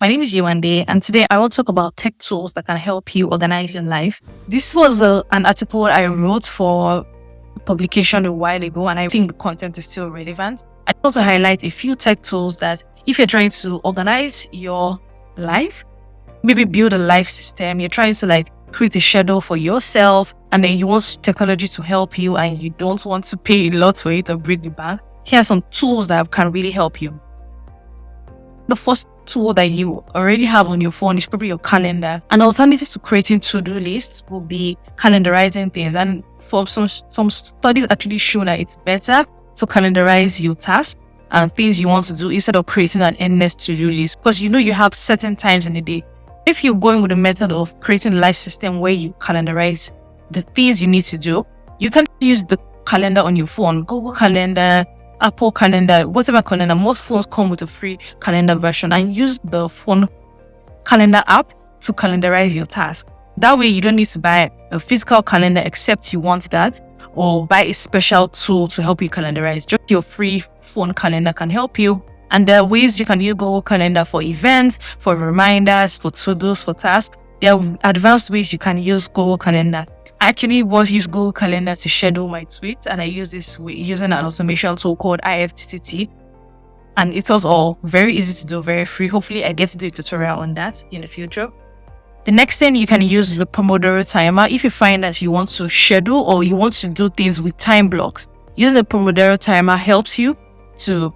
My name is Yewande, and today I will talk about tech tools that can help you organize your life. This was an article I wrote for publication a while ago, and I think the content is still relevant. I want to highlight a few tech tools that if you're trying to organize your life, maybe build a life system, you're trying to create a schedule for yourself, and then you want technology to help you and you don't want to pay a lot for it or break the bank, here are some tools that can really help you. The first tool that you already have on your phone is probably your calendar. An alternative to creating to-do lists will be calendarizing things. And for some studies actually show that it's better to calendarize your tasks and things you want to do instead of creating an endless to-do list, because you have certain times in the day. If you're going with the method of creating a life system where you calendarize the things you need to do, you can use the calendar on your phone, Google Calendar, Apple Calendar, whatever calendar. Most phones come with a free calendar version, and use the phone calendar app to calendarize your task. That way you don't need to buy a physical calendar except you want that, or buy a special tool to help you calendarize. Just your free phone calendar can help you. And there are ways you can use Google Calendar for events, for reminders, for to-dos, for tasks. There are advanced ways you can use Google Calendar. I actually use Google Calendar to schedule my tweets, and I use this using an automation tool called IFTTT. And it was all very easy to do, very free. Hopefully I get to do a tutorial on that in the future. The next thing you can use is the Pomodoro timer. If you find that you want to schedule or you want to do things with time blocks, using the Pomodoro timer helps you to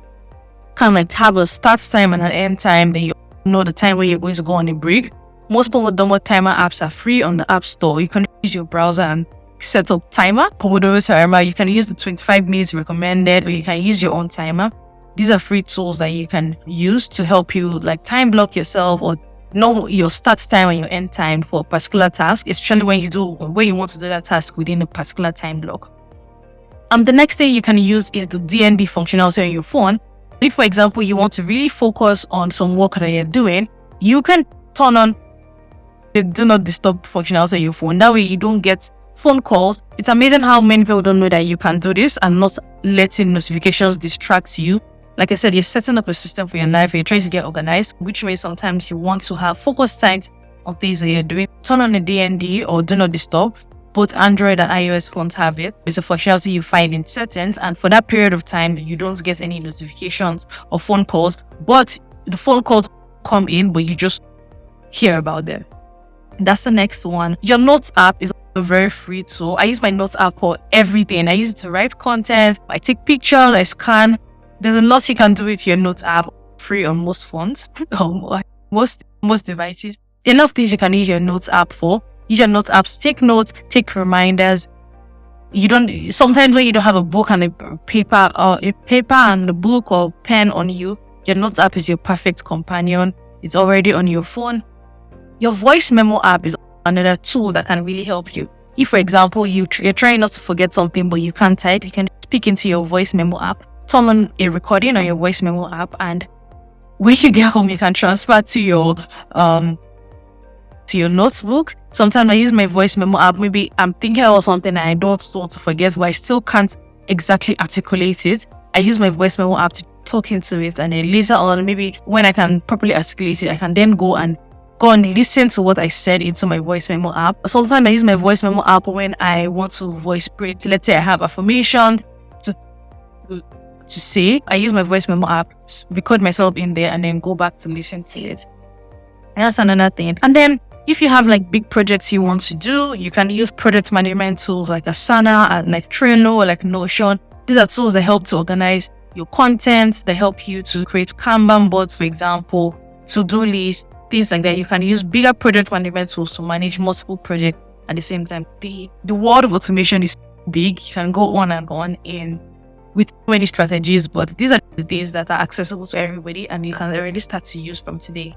kind of have a start time and an end time. Then you know the time where you're going to go on a break. Most Pomodoro timer apps are free on the App Store. You can use your browser and set up timer. Pomodoro timer, you can use the 25 minutes recommended, or you can use your own timer. These are free tools that you can use to help you time block yourself or know your start time and your end time for a particular task, especially when you want to do that task within a particular time block. The next thing you can use is the DND functionality on your phone. If, for example, you want to really focus on some work that you're doing, you can turn on the do not disturb functionality on your phone. That way you don't get phone calls. It's amazing how many people don't know that you can do this and not letting notifications distract you. Like I said, you're setting up a system for your life. You're trying to get organized, which means sometimes you want to have focus times on things that you're doing. Turn on the DND or do not disturb. Both Android and iOS phones have it. It's a functionality you find in settings, and for that period of time, you don't get any notifications or phone calls. But the phone calls come in, but you just hear about them. That's the next one. Your Notes app is a very free tool. I use my Notes app for everything. I use it to write content. I take pictures. I scan. There's a lot you can do with your Notes app, free on most phones, most devices. There are enough things you can use your Notes app for. Use your Notes apps, take notes, take reminders. Sometimes when you don't have a book and a paper and a book or pen on you, your Notes app is your perfect companion. It's already on your phone. Your voice memo app is another tool that can really help you. If, for example, you're trying not to forget something but you can't type, you can speak into your voice memo app, turn on a recording on your voice memo app, and when you get home, you can transfer to your notebook. Sometimes I use my voice memo app. Maybe I'm thinking about something and I don't want to forget, but I still can't exactly articulate it. I use my voice memo app to talk into it, and then later on, maybe when I can properly articulate it, I can then go and listen to what I said into my voice memo app. Sometimes I use my voice memo app when I want to voice print. Let's say I have affirmation to say. I use my voice memo app, record myself in there, and then go back to listen to it. And that's another thing. And then if you have big projects you want to do, you can use project management tools like Asana and Trello or Notion. These are tools that help to organize your content, that help you to create Kanban boards, for example, to-do lists, things like that. You can use bigger project management tools to manage multiple projects at the same time. The world of automation is big. You can go on and on with so many strategies, but these are the things that are accessible to everybody and you can already start to use from today.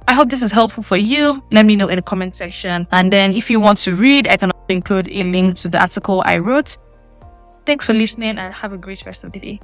I hope this is helpful for you. Let me know in the comment section. And then if you want to read, I can also include a link to the article I wrote. Thanks for listening and have a great rest of the day.